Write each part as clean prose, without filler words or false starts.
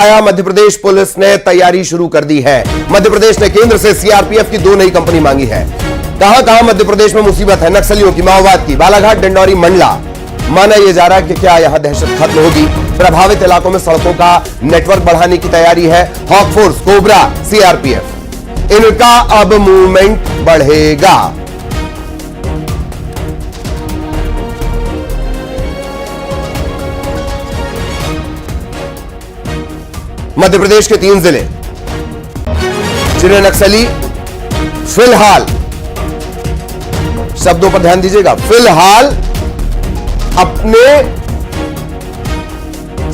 आया मध्य प्रदेश पुलिस ने तैयारी शुरू कर दी है। मध्य प्रदेश ने केंद्र से सीआरपीएफ की 2 नई कंपनी मांगी है। कहां मध्य प्रदेश में मुसीबत है नक्सलियों की, माओवाद की, बालाघाट, डिंडौरी, मंडला। माना यह जा रहा है कि क्या यहां दहशत खत्म होगी। प्रभावित इलाकों में सड़कों का नेटवर्क बढ़ाने की तैयारी है। हॉक फोर्स, कोबरा, सीआरपीएफ, इनका अब मूवमेंट बढ़ेगा। मध्य प्रदेश के 3 जिले जिन्हें नक्सली फिलहाल, शब्दों पर ध्यान दीजिएगा, फिलहाल अपने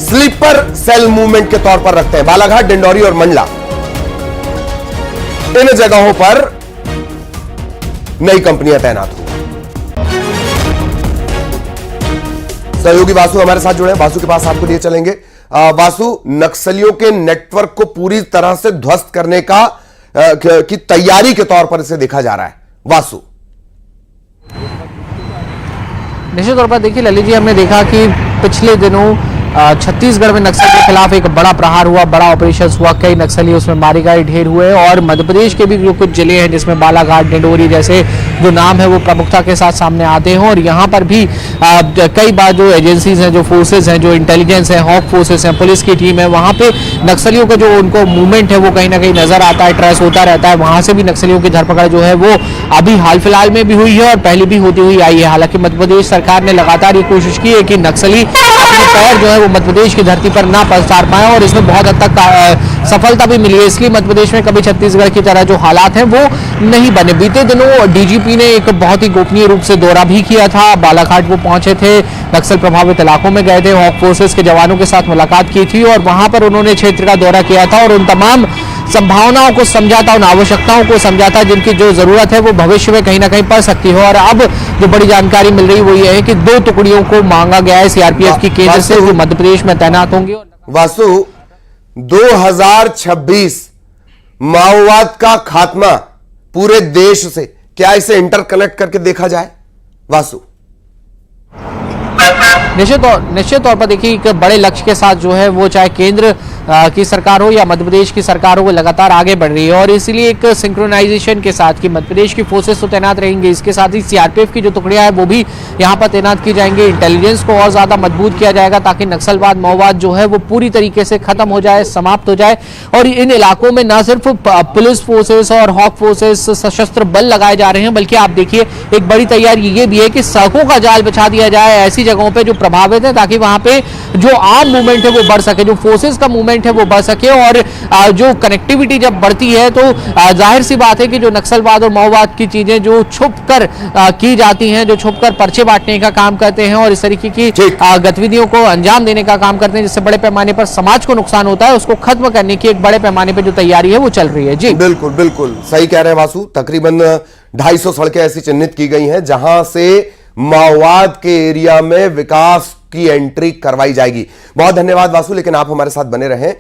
स्लीपर सेल मूवमेंट के तौर पर रखते हैं। बालाघाट, डिंडौरी और मंडला, इन जगहों पर नई कंपनियां तैनात हुई। सहयोगी वासु हमारे साथ जुड़े हैं। वासु के पास आपको लिए चलेंगे। वासु, नक्सलियों के नेटवर्क को पूरी तरह से ध्वस्त करने की तैयारी के तौर पर इसे देखा जा रहा है। वासु, निश्चित तौर पर देखिए ललित जी, हमने देखा कि पिछले दिनों छत्तीसगढ़ में नक्सल के खिलाफ एक बड़ा प्रहार हुआ, बड़ा ऑपरेशन हुआ, कई नक्सली उसमें मारे गए, ढेर हुए। और मध्य प्रदेश के भी जो कुछ जिले हैं जिसमें बालाघाट, डिंडौरी जैसे जो नाम है वो प्रमुखता के साथ सामने आते हैं। और यहाँ पर भी कई बार जो एजेंसीज हैं, जो फोर्सेज हैं, जो इंटेलिजेंस है, हॉक फोर्सेज हैं, पुलिस की टीम है, वहाँ पे नक्सलियों का जो उनको मूवमेंट है वो कहीं ना कहीं नजर आता है, ट्रेस होता रहता है। वहाँ से भी नक्सलियों की धरपकड़ जो है वो अभी हाल फिलहाल में भी हुई है और पहले भी होती हुई आई है। हालांकि मध्य प्रदेश सरकार ने लगातार ये कोशिश की है कि नक्सली अपने पैर जो है वो मध्य प्रदेश की धरती पर ना पसार पाए, और इसमें बहुत हद तक सफलता भी मिली है। इसलिए मध्य प्रदेश में कभी छत्तीसगढ़ की तरह जो हालात हैं वो नहीं बने। बीते दिनों डीजीपी ने एक बहुत ही गोपनीय रूप से दौरा भी किया था। बालाघाट वो पहुंचे थे, नक्सल प्रभावित इलाकों में गए थे, हॉक फोर्सेस के जवानों के साथ मुलाकात की थी और वहां पर उन्होंने क्षेत्र का दौरा किया था और उन तमाम संभावनाओं को समझा था, उन आवश्यकताओं को समझा था जिनकी जो जरूरत है वो भविष्य में कहीं ना कहीं पड़ सकती है। और अब जो बड़ी जानकारी मिल रही है वो ये है कि 2 टुकड़ियों को मांगा गया है सीआरपीएफ की केंद्र से, वो मध्य प्रदेश में तैनात होंगे। वासु, 2026 माओवाद का खात्मा पूरे देश से, क्या इसे इंटरकनेक्ट करके देखा जाए? वासु, निश्चित तौर पर देखिए एक बड़े लक्ष्य के साथ जो है वो चाहे केंद्र की सरकार हो या मध्य प्रदेश की सरकार हो, वो लगातार आगे बढ़ रही है। और इसलिए एक सिंक्रोनाइजेशन के साथ कि मध्य प्रदेश की फोर्सेस तो तैनात रहेंगी, इसके साथ ही सीआरपीएफ की जो टुकड़ियां हैं वो भी यहाँ पर तैनात की जाएंगी। इंटेलिजेंस को और ज्यादा मजबूत किया जाएगा ताकि नक्सलवाद, माओवाद जो है वो पूरी तरीके से खत्म हो जाए, समाप्त हो जाए। और इन इलाकों में न सिर्फ पुलिस फोर्सेस और हॉक फोर्सेस, सशस्त्र बल लगाए जा रहे हैं, बल्कि आप देखिए एक बड़ी तैयारी ये भी है कि सड़कों का जाल बिछा दिया जाए ऐसी जगहों पर जो प्रभावित है, ताकि वहां पे जो आम मूवमेंट है वो बढ़ सके, जो फोर्सेस का मूवमेंट है वो बढ़ सके। और जो कनेक्टिविटी जब बढ़ती है तो जाहिर सी बात है कि जो नक्सलवाद और माओवाद की चीजें जो छुप कर की जाती हैं, जो छुप कर पर्चे बांटने का काम करते हैं और इस तरीके की गतिविधियों को अंजाम देने का काम करते हैं जिससे बड़े पैमाने पर समाज को नुकसान होता है, उसको खत्म करने की एक बड़े पैमाने पर जो तैयारी है वो चल रही है। जी बिल्कुल बिल्कुल सही कह रहे हैं वासु। तकरीबन 250 सड़कें ऐसी चिन्हित की गई हैं जहां से माओवाद के एरिया में विकास की एंट्री करवाई जाएगी। बहुत धन्यवाद वासु, लेकिन आप हमारे साथ बने रहें।